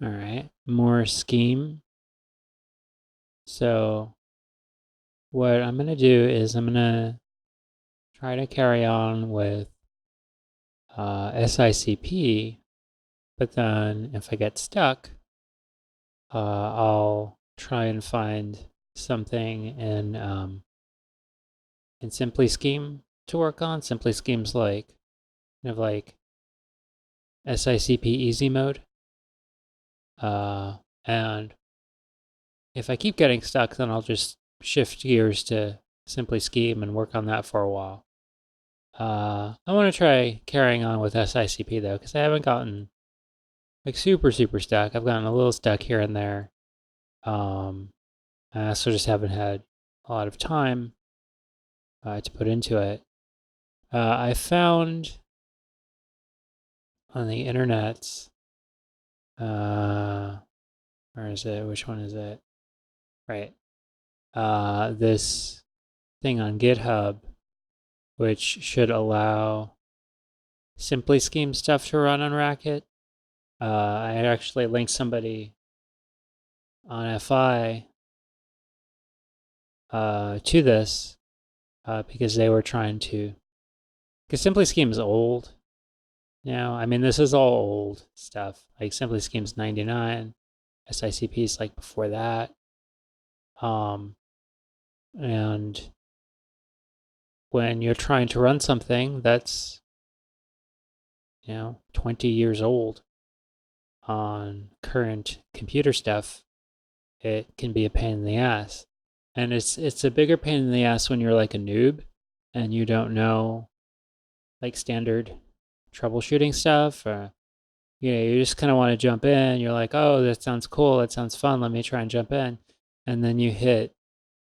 All right, more scheme. So what I'm going to do is I'm going to try to carry on with SICP, but then if I get stuck, I'll try and find something in Simply Scheme to work on. Simply Scheme's like kind of like SICP easy mode. And if I keep getting stuck, then I'll just shift gears to Simply Scheme and work on that for a while. I want to try carrying on with SICP though, because I haven't gotten like super stuck. I've gotten a little stuck here and there. I also just haven't had a lot of time to put into it. I found on the internet, where is it? Which one is it? Right. This thing on GitHub, which should allow Simply Scheme stuff to run on Racket. I actually linked somebody on FI to this because they were trying to. Because Simply Scheme is old now. I mean, this is all old stuff. Like Simply Scheme's 99, SICP is like before that. And when you're trying to run something that's 20 years old on current computer stuff, it can be a pain in the ass. And it's a bigger pain in the ass when you're like a noob and you don't know like standard troubleshooting stuff, or you just kind of want to jump in. You're like, oh, that sounds cool, that sounds fun, let me try and jump in. And then you hit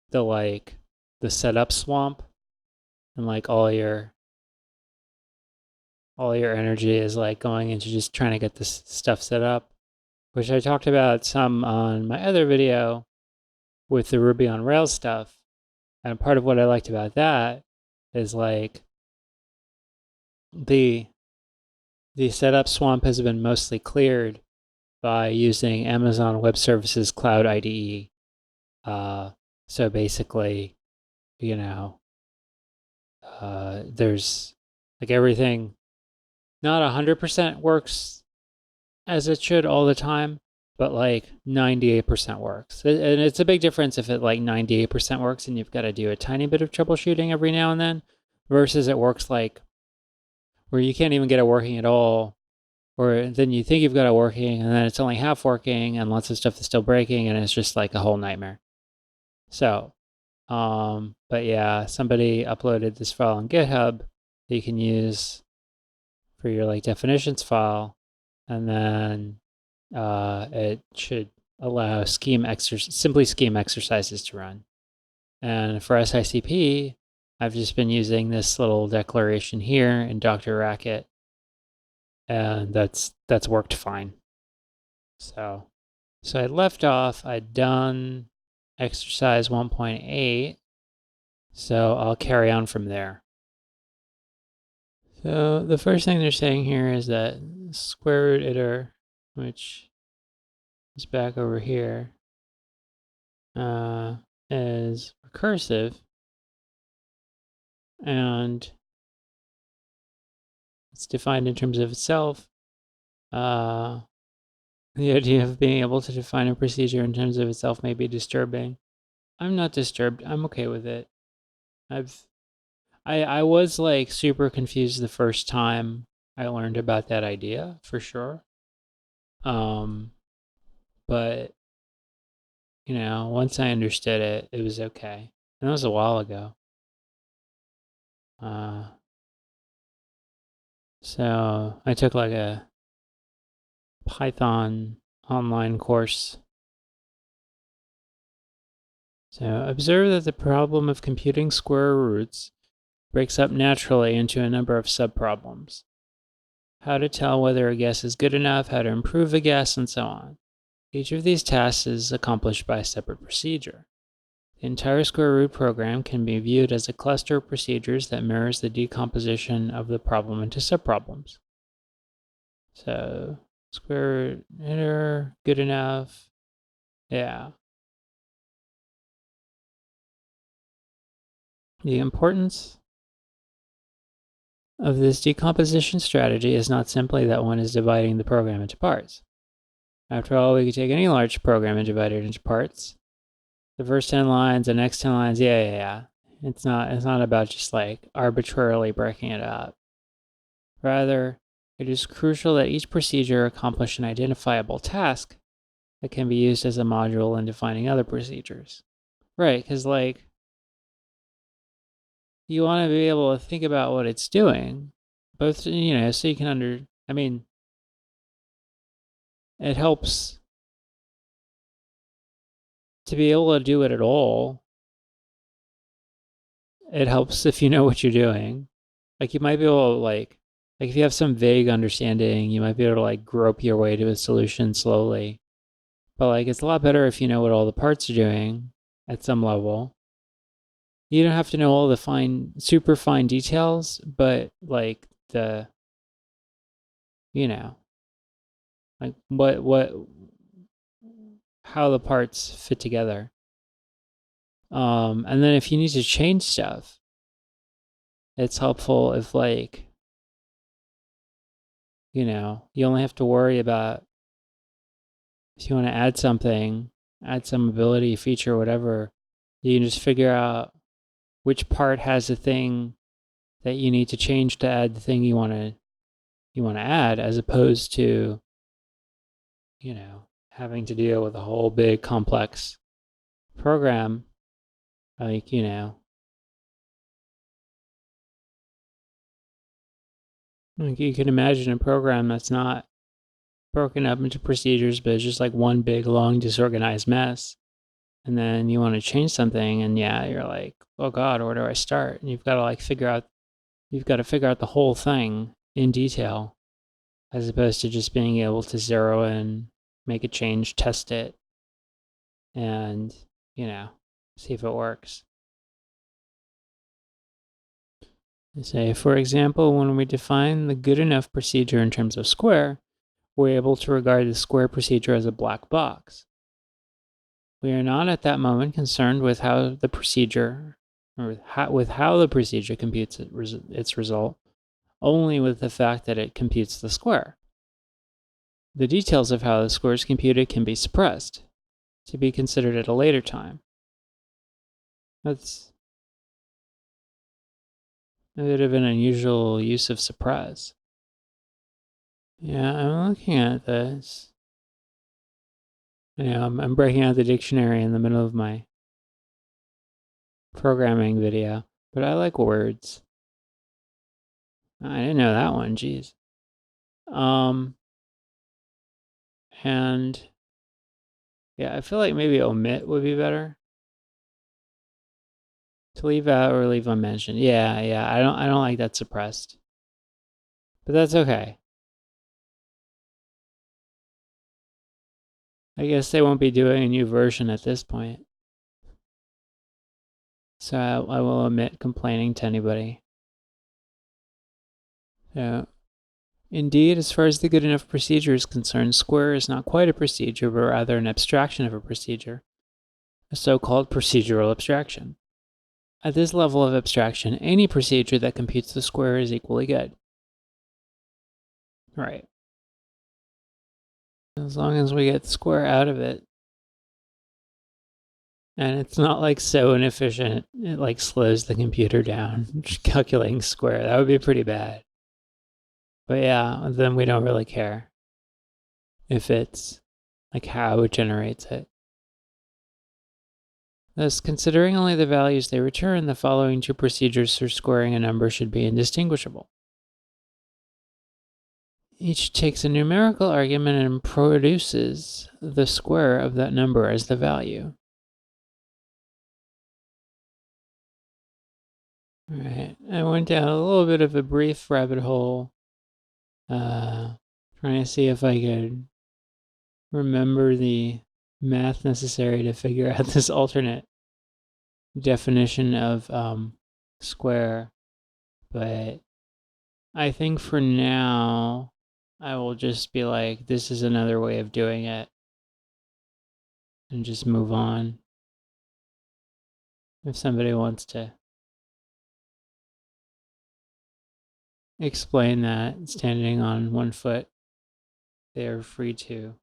the setup swamp, and like all your energy is like going into just trying to get this stuff set up, which I talked about some on my other video with the Ruby on Rails stuff. And part of what I liked about that is like the setup swamp has been mostly cleared by using Amazon Web Services Cloud IDE. So basically, there's like everything not 100% works as it should all the time, but like 98% works. And it's a big difference if it like 98% works and you've got to do a tiny bit of troubleshooting every now and then, versus it works like where you can't even get it working at all, or then you think you've got it working and then it's only half working and lots of stuff is still breaking and it's just like a whole nightmare. So, but yeah, somebody uploaded this file on GitHub that you can use for your like definitions file, and then it should allow Simply Scheme exercises to run. And for SICP, I've just been using this little declaration here in Dr. Racket, and that's worked fine. So I left off, I'd done exercise 1.8, so I'll carry on from there. So the first thing they're saying here is that square root iter, which is back over here, is recursive, and it's defined in terms of itself. The idea of being able to define a procedure in terms of itself may be disturbing. I'm not disturbed. I'm okay with it. I was like super confused the first time I learned about that idea, for sure. But once I understood it, it was okay. And that was a while ago. So I took like a Python online course. So observe that the problem of computing square roots breaks up naturally into a number of subproblems. How to tell whether a guess is good enough, how to improve a guess, and so on. Each of these tasks is accomplished by a separate procedure. The entire square root program can be viewed as a cluster of procedures that mirrors the decomposition of the problem into subproblems. So square root iter good enough. Yeah. The importance of this decomposition strategy is not simply that one is dividing the program into parts. After all, we could take any large program and divide it into parts. The first 10 lines, the next 10 lines, yeah. It's not about just like arbitrarily breaking it up. Rather, it is crucial that each procedure accomplish an identifiable task that can be used as a module in defining other procedures. Right, because like you want to be able to think about what it's doing, both, so you can it helps to be able to do it at all. It helps if you know what you're doing. Like you might be able to like if you have some vague understanding, you might be able to like grope your way to a solution slowly. But like it's a lot better if you know what all the parts are doing at some level. You don't have to know all the super fine details, but like like how the parts fit together. And then if you need to change stuff, it's helpful if like, you only have to worry about if you want to add something, add some ability, feature, whatever, you can just figure out which part has the thing that you need to change to add the thing you want to add, as opposed to, having to deal with a whole big complex program. Like, like you can imagine a program that's not broken up into procedures, but it's just like one big, long, disorganized mess. And then you want to change something, and you're like, oh God, where do I start? And you've got to figure out the whole thing in detail, as opposed to just being able to zero in, make a change, test it, and, see if it works. Say, for example, when we define the good enough procedure in terms of square, we're able to regard the square procedure as a black box. We are not at that moment concerned with how the procedure computes its result, only with the fact that it computes the square. The details of how the square is computed can be suppressed, to be considered at a later time. That's a bit of an unusual use of suppress. Yeah, I'm looking at this. I'm breaking out the dictionary in the middle of my programming video, but I like words. I didn't know that one, geez. And yeah, I feel like maybe omit would be better. To leave out or leave unmentioned. Yeah, I don't like that suppressed. But that's okay. I guess they won't be doing a new version at this point. So I will omit complaining to anybody. So, indeed, as far as the good enough procedure is concerned, square is not quite a procedure, but rather an abstraction of a procedure, a so-called procedural abstraction. At this level of abstraction, any procedure that computes the square is equally good. Right. As long as we get square out of it. And it's not like so inefficient, it like slows the computer down. Calculating square, that would be pretty bad. But yeah, then we don't really care if it's like how it generates it. Thus, considering only the values they return, the following two procedures for squaring a number should be indistinguishable. Each takes a numerical argument and produces the square of that number as the value. All right, I went down a little bit of a brief rabbit hole, trying to see if I could remember the math necessary to figure out this alternate definition of square. But I think for now, I will just be like, this is another way of doing it. and just move on. If somebody wants to explain that standing on one foot, they are free to.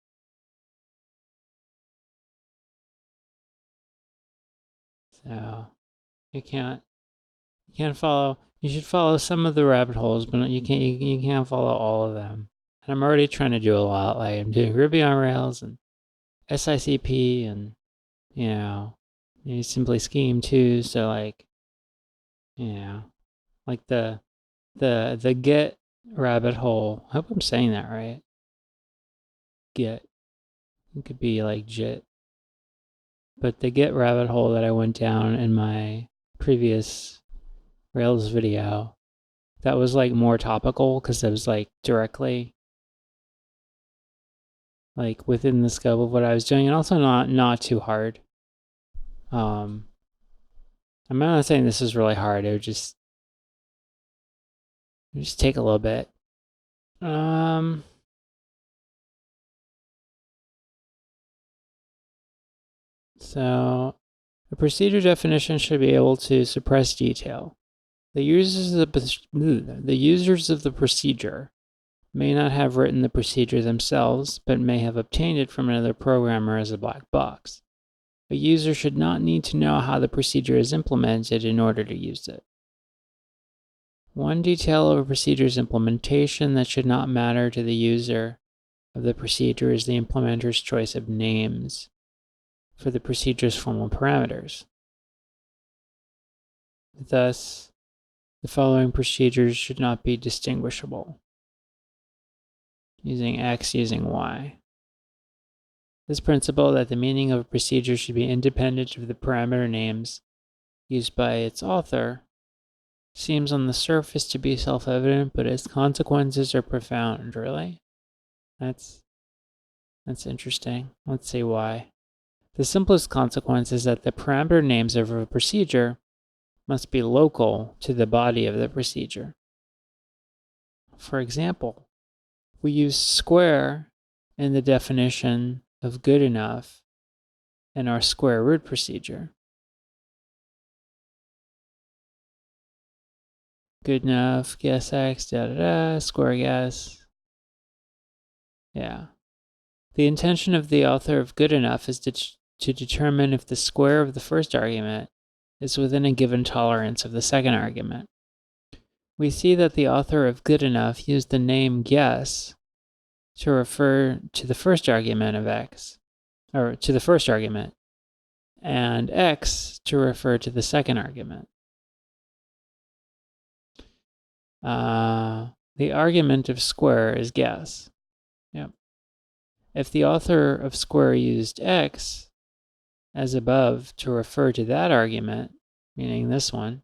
So you can't follow. You should follow some of the rabbit holes, but you can't follow all of them. And I'm already trying to do a lot. Like I'm doing Ruby on Rails and SICP and simply scheme too. So like like the Git rabbit hole. I hope I'm saying that right. Git. It could be like JIT. But the Git rabbit hole that I went down in my previous Rails video, that was like more topical because it was like directly like within the scope of what I was doing, and also not too hard. I'm not saying this is really hard. It would just take a little bit. So a procedure definition should be able to suppress detail. The users of the procedure may not have written the procedure themselves, but may have obtained it from another programmer as a black box. A user should not need to know how the procedure is implemented in order to use it. One detail of a procedure's implementation that should not matter to the user of the procedure is the implementer's choice of names for the procedure's formal parameters. Thus, the following procedures should not be distinguishable. Using X, using Y. This principle that the meaning of a procedure should be independent of the parameter names used by its author seems on the surface to be self-evident, but its consequences are profound. Really? That's interesting. Let's see why. The simplest consequence is that the parameter names of a procedure must be local to the body of the procedure. For example, we use square in the definition of good enough in our square root procedure. Good enough, guess X, square guess. Yeah. The intention of the author of good enough is to determine if the square of the first argument is within a given tolerance of the second argument. We see that the author of good enough used the name guess to refer to the first argument of X, or to the first argument, and X to refer to the second argument. The argument of square is guess. Yep. If the author of square used X as above to refer to that argument, meaning this one,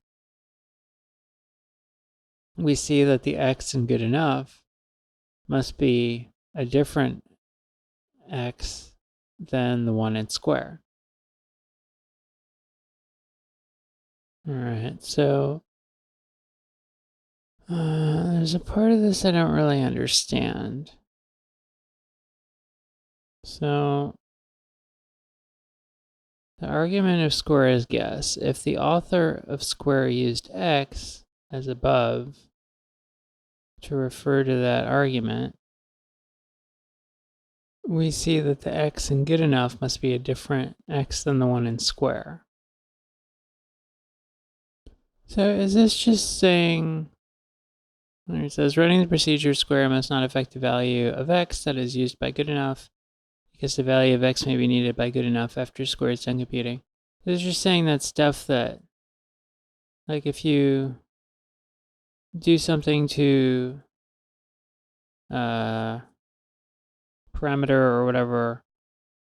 we see that the X in good enough must be a different X than the one in square. All right, so there's a part of this I don't really understand. So the argument of square is guess. If the author of square used X as above to refer to that argument, we see that the X in good enough must be a different X than the one in square. So is this just saying, it says writing the procedure square must not affect the value of X that is used by good enough, because the value of X may be needed by good enough after square is done computing. This is just saying that stuff that, like if you do something to parameter or whatever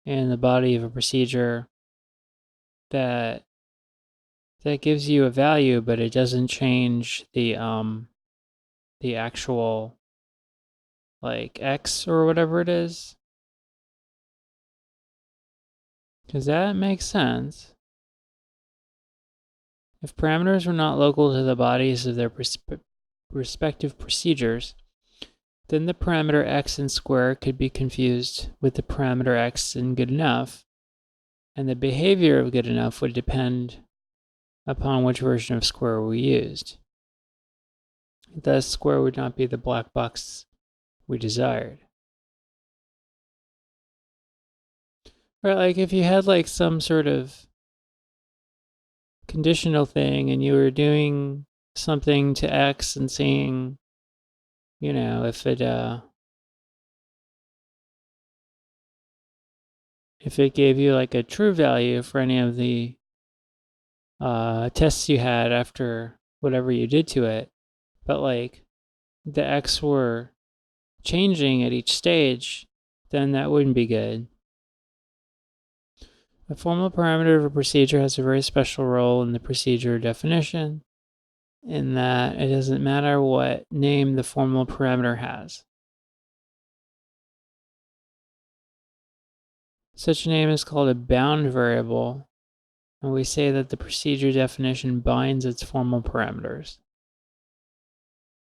in the body of a procedure that gives you a value, but it doesn't change the actual like X or whatever it is. Does that make sense? If parameters were not local to the bodies of their respective procedures, then the parameter X in square could be confused with the parameter X in good enough, And the behavior of good enough would depend upon which version of square we used. Thus, square would not be the black box we desired. Or like if you had like some sort of conditional thing and you were doing something to X and seeing, if it gave you like a true value for any of the tests you had after whatever you did to it, but like the X were changing at each stage, then that wouldn't be good. A formal parameter of a procedure has a very special role in the procedure definition, in that it doesn't matter what name the formal parameter has. Such a name is called a bound variable, and we say that the procedure definition binds its formal parameters.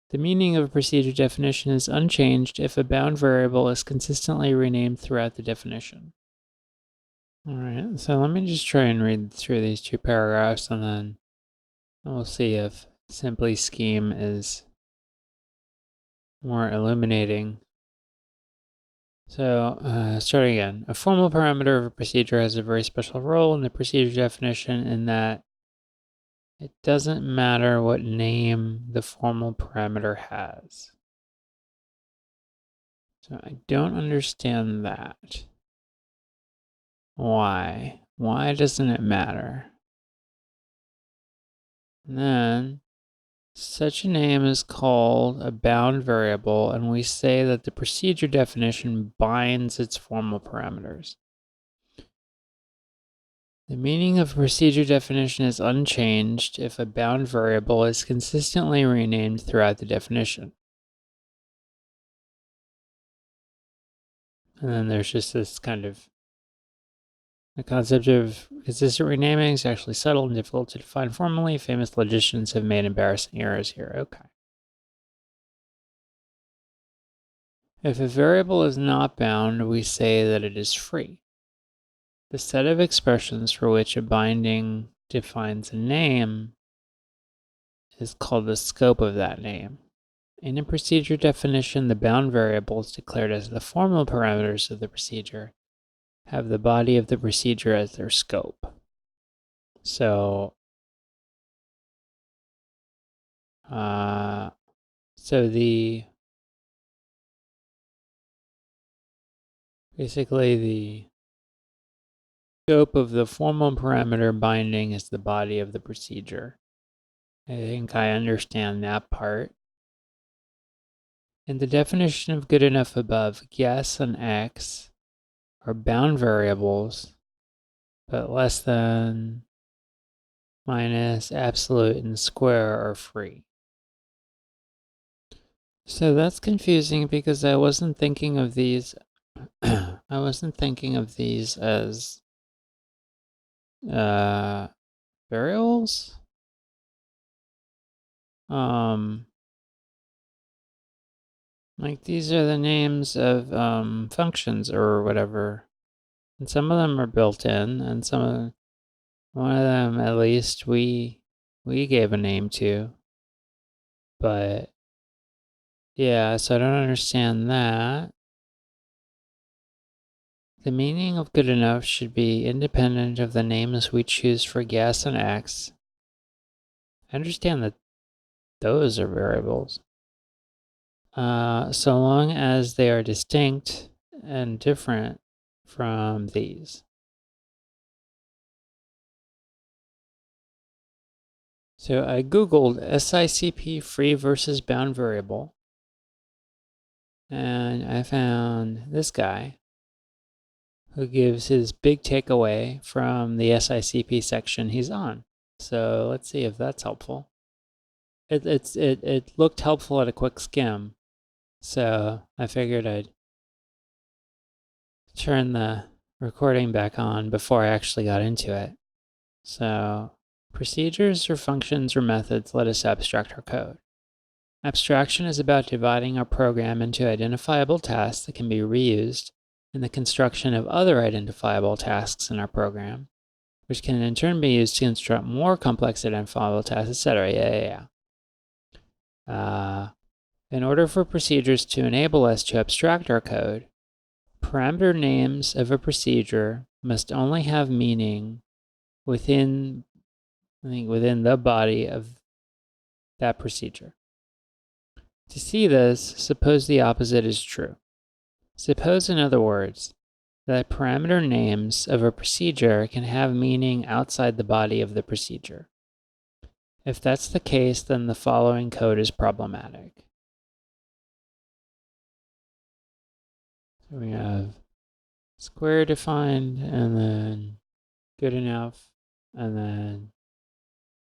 The meaning of a procedure definition is unchanged if a bound variable is consistently renamed throughout the definition. All right, so let me just try and read through these two paragraphs, and then we'll see if simply scheme is more illuminating. So, starting again. A formal parameter of a procedure has a very special role in the procedure definition in that it doesn't matter what name the formal parameter has. So I don't understand that. Why? Why doesn't it matter? And then, such a name is called a bound variable, and we say that the procedure definition binds its formal parameters. The meaning of a procedure definition is unchanged if a bound variable is consistently renamed throughout the definition. And then there's just this kind of, the concept of consistent renaming is actually subtle and difficult to define formally. Famous logicians have made embarrassing errors here. Okay. If a variable is not bound, we say that it is free. The set of expressions for which a binding defines a name is called the scope of that name. In a procedure definition, the bound variables declared as the formal parameters of the procedure have the body of the procedure as their scope. So, basically the scope of the formal parameter binding is the body of the procedure. I think I understand that part. In the definition of good enough above, guess and X are bound variables, but less than, minus, absolute, and square are free. So that's confusing because I wasn't thinking of these as variables. Like these are the names of functions or whatever, and some of them are built in, and one of them at least we gave a name to. But yeah, so I don't understand that. The meaning of good enough should be independent of the names we choose for guess and X. I understand that those are variables. So long as they are distinct and different from these. So I Googled SICP free versus bound variable, and I found this guy who gives his big takeaway from the SICP section he's on. So let's see if that's helpful. It looked helpful at a quick skim, so I figured I'd turn the recording back on before I actually got into it. So, procedures or functions or methods let us abstract our code. Abstraction is about dividing our program into identifiable tasks that can be reused in the construction of other identifiable tasks in our program, which can in turn be used to construct more complex identifiable tasks, etc. In order for procedures to enable us to abstract our code, parameter names of a procedure must only have meaning within the body of that procedure. To see this, suppose the opposite is true. Suppose, in other words, that parameter names of a procedure can have meaning outside the body of the procedure. If that's the case, then the following code is problematic. So we have square defined, and then good enough, and then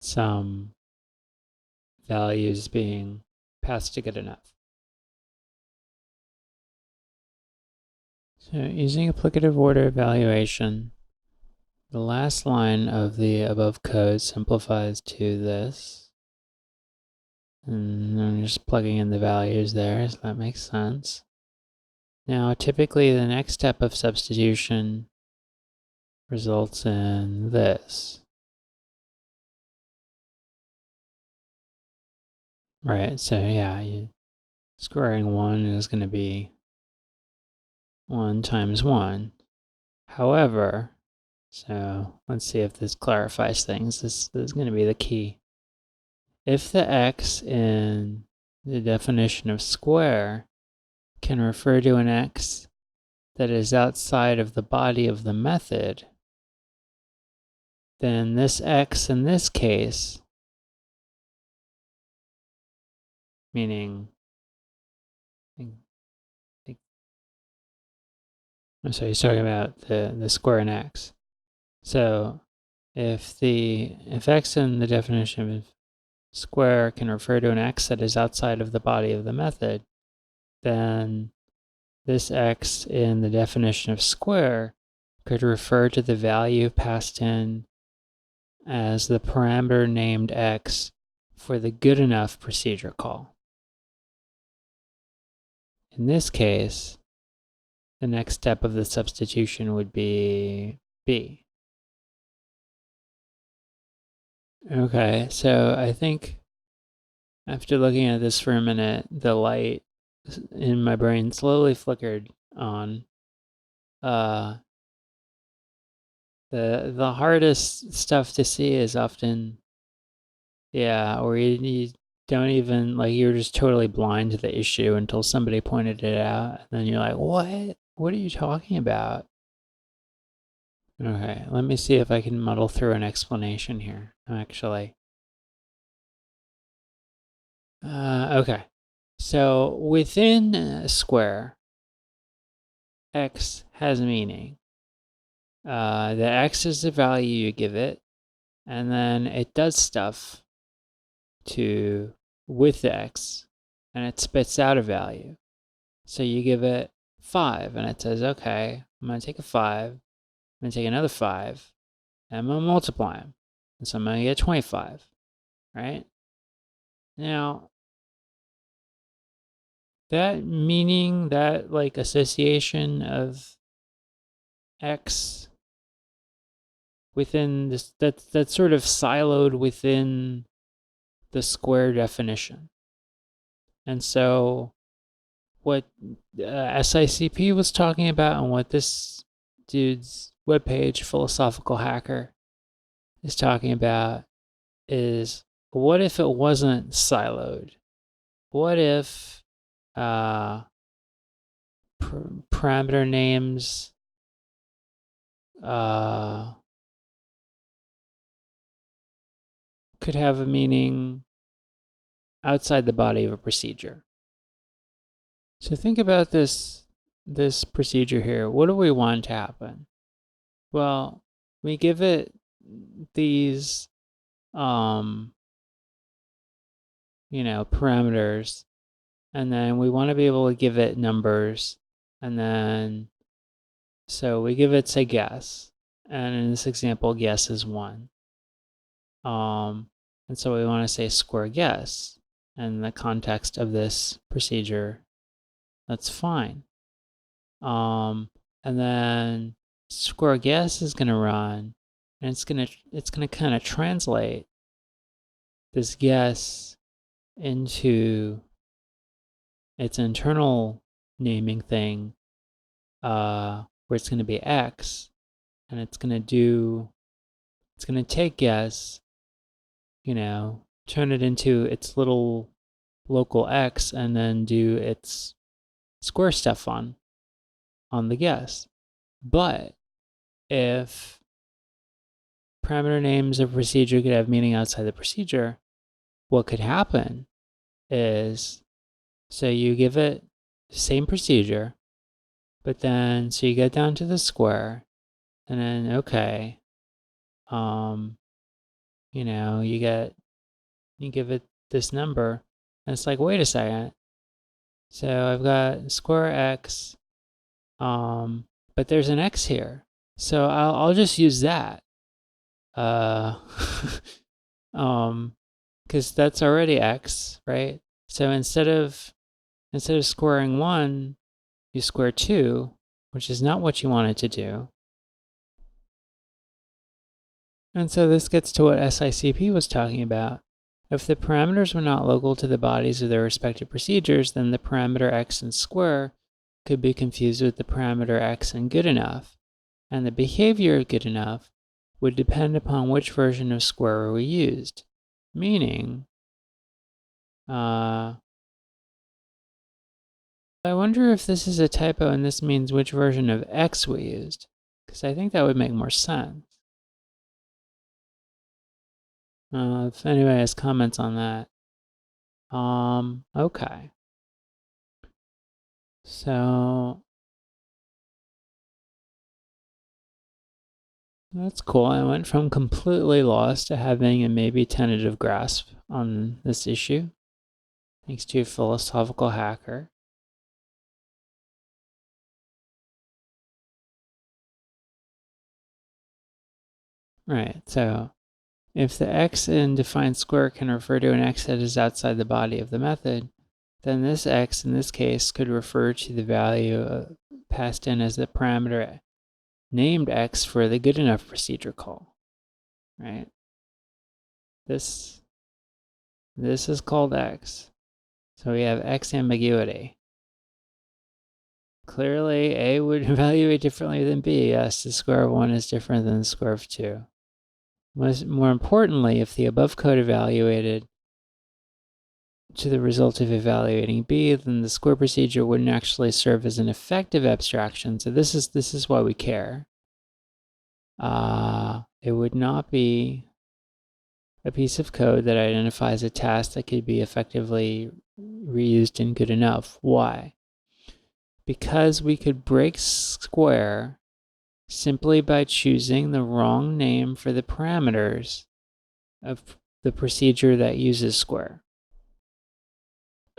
some values being passed to good enough. So using applicative order evaluation, the last line of the above code simplifies to this. And I'm just plugging in the values there, so that makes sense. Now, typically the next step of substitution results in this. Right, so yeah, squaring 1 is going to be 1 times 1. However, so let's see if this clarifies things. This is going to be the key. If the x in the definition of square can refer to an x that is outside of the body of the method, then this x in this case, meaning, so he's talking about the square in x. So if x in the definition of square can refer to an x that is outside of the body of the method, then this x in the definition of square could refer to the value passed in as the parameter named x for the good enough procedure call. In this case, the next step of the substitution would be b. Okay, so I think after looking at this for a minute, the light in my brain slowly flickered on. The hardest stuff to see is often, or you don't even, like, you're just totally blind to the issue until somebody pointed it out, and then you're like, what are you talking about? Okay, let me see if I can muddle through an explanation here, actually. Okay, so within a square, x has meaning. The x is the value you give it, and then it does stuff with the x, and it spits out a value. So you give it 5, and it says, okay, I'm going to take a 5, I'm going to take another 5, and I'm going to multiply them. And so I'm going to get 25, right? Now, that meaning, that like association of x within this, that's sort of siloed within the square definition. And so what SICP was talking about, and what this dude's webpage, Philosophical Hacker, is talking about, is what if it wasn't siloed? What if parameter names could have a meaning outside the body of a procedure? So think about this procedure here. What do we want to happen? Well, we give it these parameters, and then we want to be able to give it numbers, and then so we give it, say, guess, and in this example, guess is 1. And so we want to say square guess. In the context of this procedure, that's fine. And and then square guess is going to run, and it's going to kind of translate this guess into its internal naming thing, where it's going to be X, and it's going to take guess, turn it into its little local X, and then do its square stuff on the guess. But if parameter names of procedure could have meaning outside the procedure, what could happen is, so you give it the same procedure, but then, so you get down to the square, and then, okay, you give it this number, and it's like, wait a second. So I've got square X, but there's an X here. So I'll just use that. Because that's already X, right? So instead of squaring 1, you square 2, which is not what you wanted to do. And so this gets to what SICP was talking about. If the parameters were not local to the bodies of their respective procedures, then the parameter X in square could be confused with the parameter X in good enough, and the behavior of good enough would depend upon which version of square we used. Meaning, I wonder if this is a typo and this means which version of X we used, because I think that would make more sense. If anybody has comments on that. Okay. So that's cool. I went from completely lost to having a maybe tentative grasp on this issue, thanks to a philosophical hacker. Right, so if the X in defined square can refer to an X that is outside the body of the method, then this X in this case could refer to the value passed in as the parameter named X for the good enough procedure call, right? This is called X. So we have X ambiguity. Clearly, A would evaluate differently than B. Yes, the square of 1 is different than the square of 2. More importantly, if the above code evaluated to the result of evaluating B, then the square procedure wouldn't actually serve as an effective abstraction. So this is why we care. It would not be a piece of code that identifies a task that could be effectively reused in good enough. Why? Because we could break square simply by choosing the wrong name for the parameters of the procedure that uses square.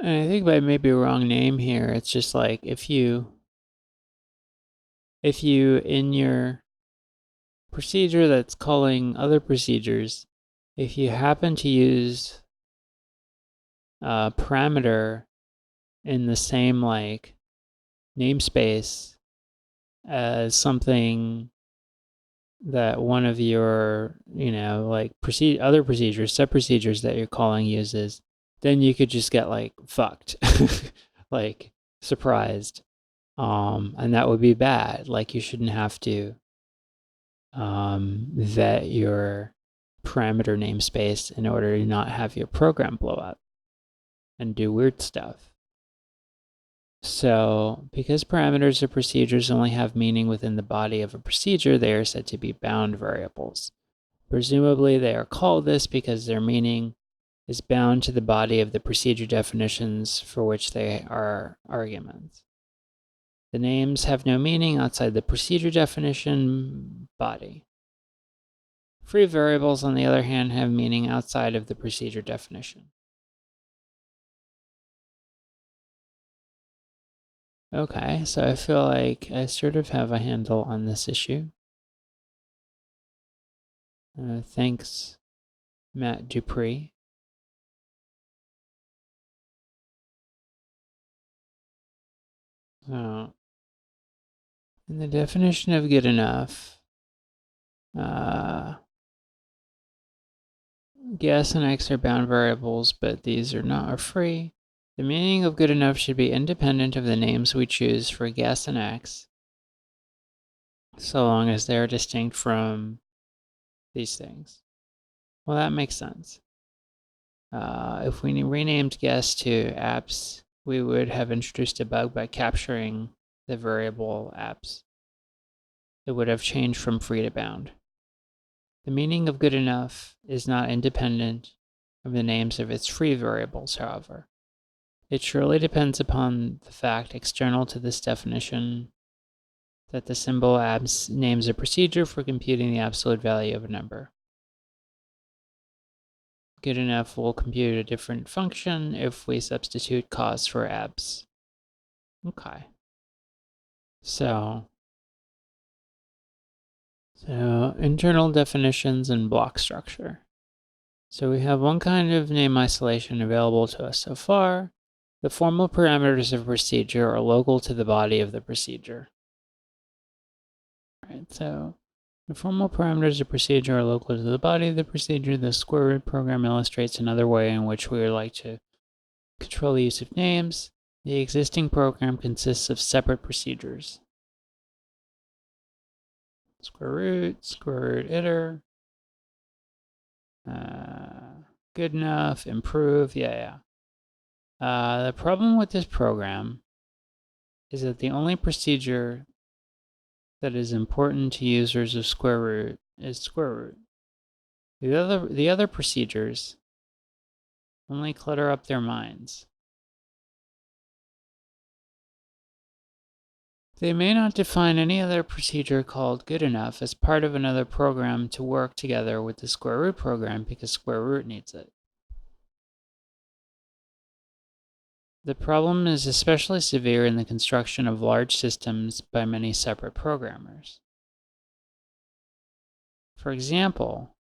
And I think by maybe wrong name here, it's just like if you in your procedure that's calling other procedures, if you happen to use a parameter in the same like namespace as something that one of your, like other procedures, sub-procedures that you're calling uses, then you could just get like fucked, like surprised. And that would be bad. Like you shouldn't have to vet your parameter namespace in order to not have your program blow up and do weird stuff. So, because parameters or procedures only have meaning within the body of a procedure, they are said to be bound variables. Presumably, they are called this because their meaning is bound to the body of the procedure definitions for which they are arguments. The names have no meaning outside the procedure definition body. Free variables, on the other hand, have meaning outside of the procedure definition. Okay, so I feel like I sort of have a handle on this issue. Thanks, Matt Dupree. In the definition of good enough, guess and x are bound variables, but these are free. The meaning of good enough should be independent of the names we choose for guess and x, so long as they are distinct from these things. Well, that makes sense. If we renamed guess to apps, we would have introduced a bug by capturing the variable apps. It would have changed from free to bound. The meaning of good enough is not independent of the names of its free variables, however. It surely depends upon the fact external to this definition that the symbol abs names a procedure for computing the absolute value of a number. Good enough will compute a different function if we substitute cos for abs. Okay. So internal definitions and block structure. So we have one kind of name isolation available to us so far. The formal parameters of a procedure are local to the body of the procedure. All right, so the formal parameters of procedure are local to the body of the procedure. The square root program illustrates another way in which we would like to control the use of names. The existing program consists of separate procedures. Square root iter, good enough, improve, yeah. The problem with this program is that the only procedure that is important to users of square root is square root. The other procedures only clutter up their minds. They may not define any other procedure called good enough as part of another program to work together with the square root program because square root needs it. The problem is especially severe in the construction of large systems by many separate programmers. For example,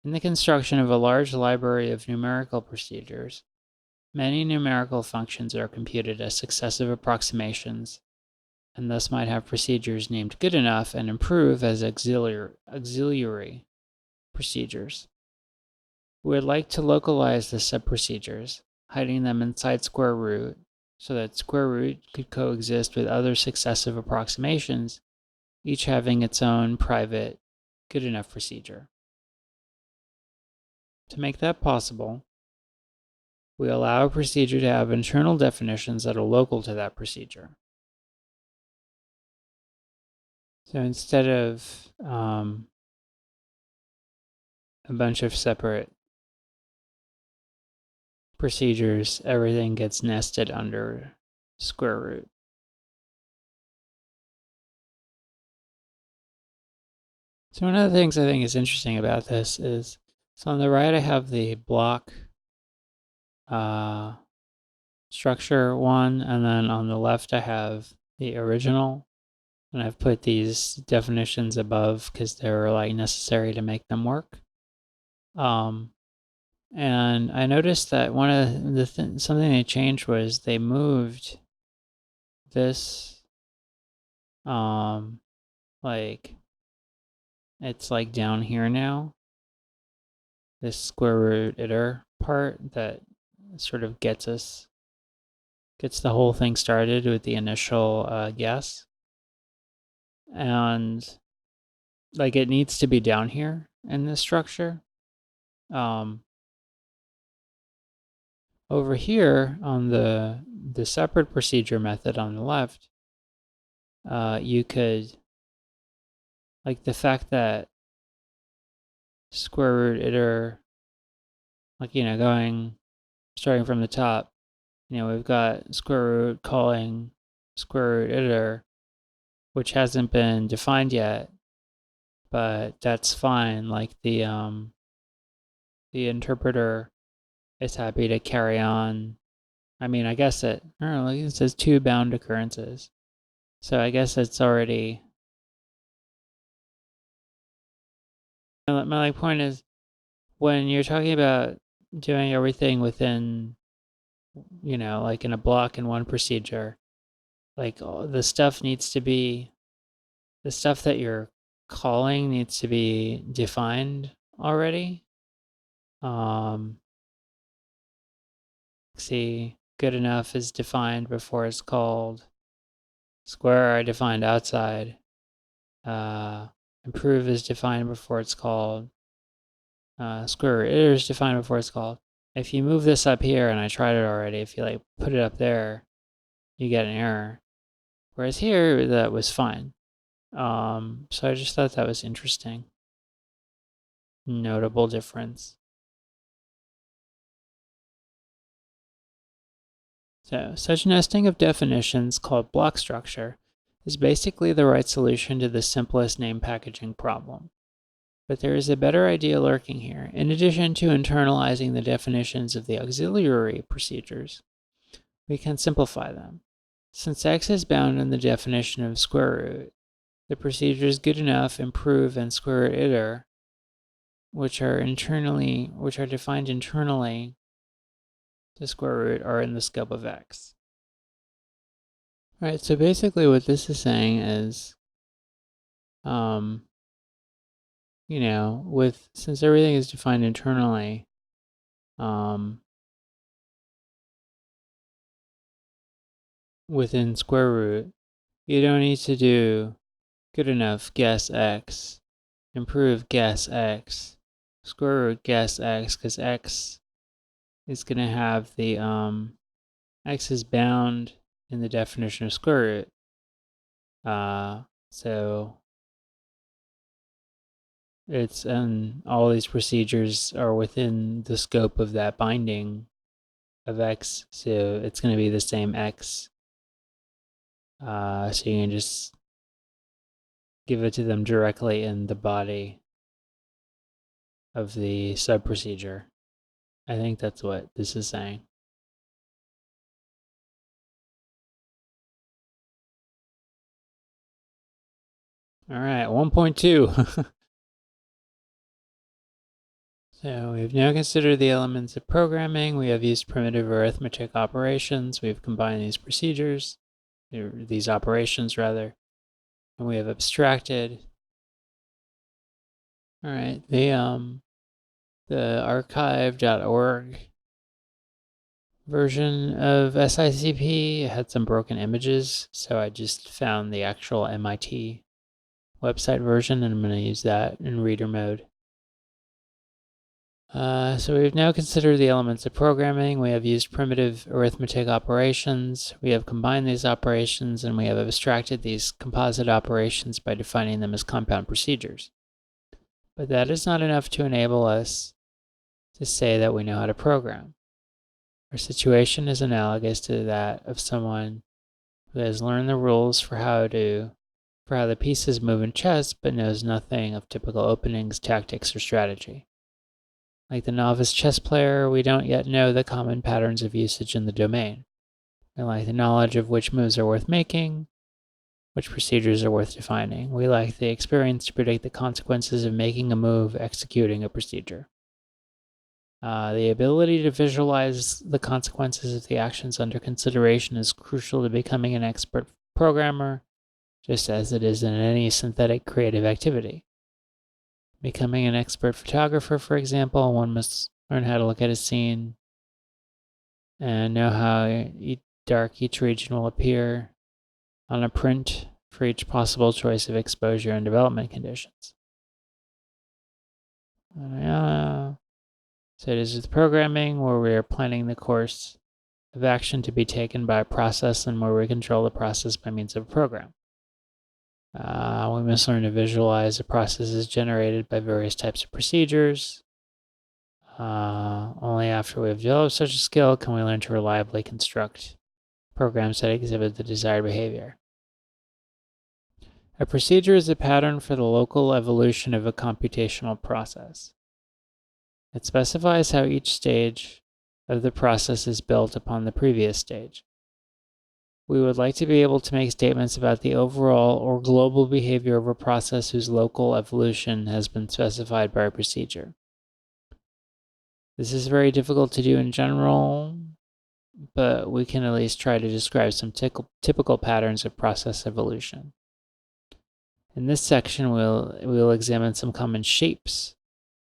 in the construction of a large library of numerical procedures, many numerical functions are computed as successive approximations, and thus might have procedures named good enough and improve as auxiliary procedures. We would like to localize the subprocedures, hiding them inside square root, so that square root could coexist with other successive approximations, each having its own private good enough procedure. To make that possible, we allow a procedure to have internal definitions that are local to that procedure. So instead of a bunch of separate procedures, everything gets nested under square root. So one of the things I think is interesting about this is, so on the right I have the block structure one, and then on the left I have the original, and I've put these definitions above because they're like necessary to make them work. And I noticed that one of the something they changed was they moved this, like it's like down here now. This square root iter part that sort of gets the whole thing started with the initial guess, and like it needs to be down here in this structure. Over here on the separate procedure method on the left, you could, like the fact that square root iter, like, you know, starting from the top, you know, we've got square root calling square root iter, which hasn't been defined yet, but that's fine. Like the interpreter is happy to carry on. I mean, I guess I don't know, it says 2 bound occurrences. So I guess it's already, my point is, when you're talking about doing everything within, you know, like in a block in one procedure, like the stuff needs to be the stuff that you're calling needs to be defined already. See, good enough is defined before it's called. Square are defined outside. Improve is defined before it's called. Square root iter is defined before it's called. If you move this up here, and I tried it already, if you like put it up there, you get an error. Whereas here, that was fine. So I just thought that was interesting. Notable difference. So, such nesting of definitions, called block structure, is basically the right solution to the simplest name packaging problem. But there is a better idea lurking here. In addition to internalizing the definitions of the auxiliary procedures, we can simplify them. Since X is bound in the definition of square root, the procedures good enough, improve, and square root iter, which are defined internally to square root, are in the scope of X. All right, so basically what this is saying is, since everything is defined internally, within square root, you don't need to do good enough guess X, improve guess X, square root guess X, because X is going to have the, X is bound in the definition of square root. So it's, and all these procedures are within the scope of that binding of X, so it's going to be the same X. So you can just give it to them directly in the body of the sub procedure. I think that's what this is saying. All right, 1.2. So we've now considered the elements of programming. We have used primitive arithmetic operations. We've combined these procedures, or these operations rather, and we have abstracted. All right, the archive.org version of SICP had some broken images, so I just found the actual MIT website version, and I'm going to use that in reader mode. So we've now considered the elements of programming. We have used primitive arithmetic operations. We have combined these operations, and we have abstracted these composite operations by defining them as compound procedures. But that is not enough to enable us to say that we know how to program. Our situation is analogous to that of someone who has learned the rules for how the pieces move in chess, but knows nothing of typical openings, tactics, or strategy. Like the novice chess player, we don't yet know the common patterns of usage in the domain. We lack the knowledge of which moves are worth making, which procedures are worth defining. We lack the experience to predict the consequences of making a move, executing a procedure. The ability to visualize the consequences of the actions under consideration is crucial to becoming an expert programmer, just as it is in any synthetic creative activity. Becoming an expert photographer, for example, one must learn how to look at a scene and know how dark each region will appear on a print for each possible choice of exposure and development conditions. So it is with programming where we are planning the course of action to be taken by a process and where we control the process by means of a program. We must learn to visualize the processes generated by various types of procedures. Only after we have developed such a skill can we learn to reliably construct programs that exhibit the desired behavior. A procedure is a pattern for the local evolution of a computational process. It specifies how each stage of the process is built upon the previous stage. We would like to be able to make statements about the overall or global behavior of a process whose local evolution has been specified by a procedure. This is very difficult to do in general, but we can at least try to describe some typical patterns of process evolution. In this section, we'll examine some common shapes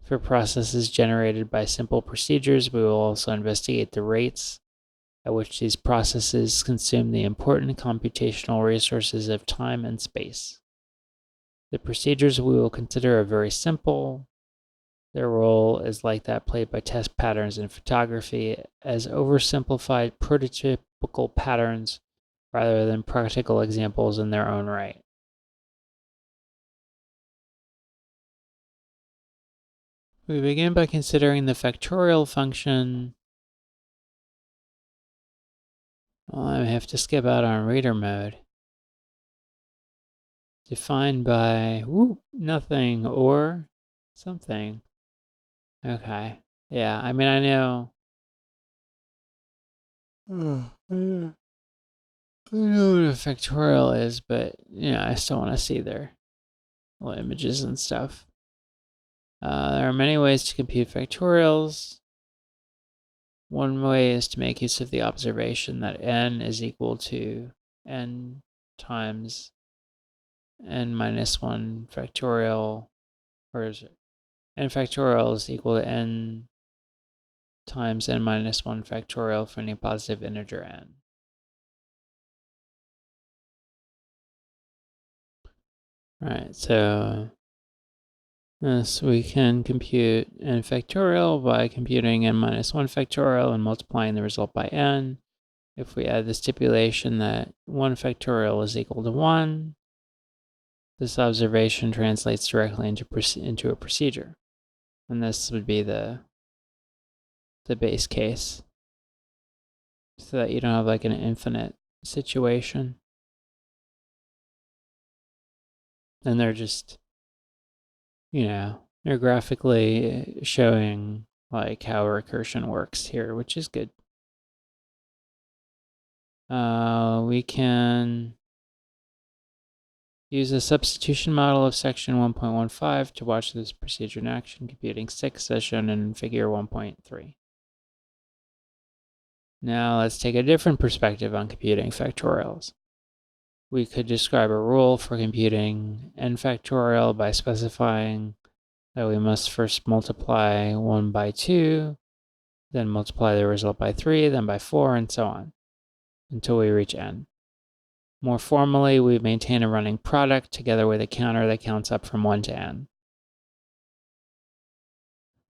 for processes generated by simple procedures. We will also investigate the rates at which these processes consume the important computational resources of time and space. The procedures we will consider are very simple. Their role is like that played by test patterns in photography, as oversimplified prototypical patterns rather than practical examples in their own right. We begin by considering the factorial function. Well, I have to skip out on reader mode. Defined by nothing or something. Okay. Yeah, I mean, I know. I know what a factorial is, but I still want to see their little images and stuff. There are many ways to compute factorials. One way is to make use of the observation that n is equal to n times n minus 1 factorial, or is it n factorial is equal to n times n minus 1 factorial for any positive integer n. Right, so this we can compute n factorial by computing n minus 1 factorial and multiplying the result by n. If we add the stipulation that 1 factorial is equal to 1, this observation translates directly into a procedure. And this would be the base case, so that you don't have like an infinite situation. And they're just, they're graphically showing like how recursion works here, which is good. We can use a substitution model of section 1.15 to watch this procedure in action, computing 6 as shown in figure 1.3. Now let's take a different perspective on computing factorials. We could describe a rule for computing n factorial by specifying that we must first multiply 1 by 2, then multiply the result by 3, then by 4, and so on, until we reach n. More formally, we maintain a running product together with a counter that counts up from 1 to n.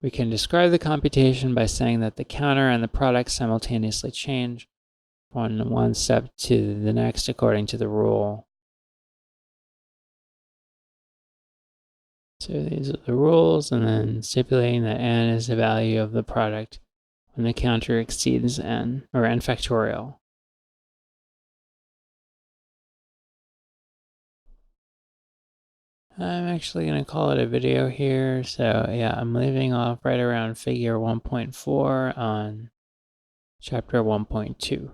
We can describe the computation by saying that the counter and the product simultaneously change from one step to the next according to the rule. So these are the rules, and then stipulating that n is the value of the product when the counter exceeds n, or n factorial. I'm actually going to call it a video here. So yeah, I'm leaving off right around figure 1.4 on chapter 1.2.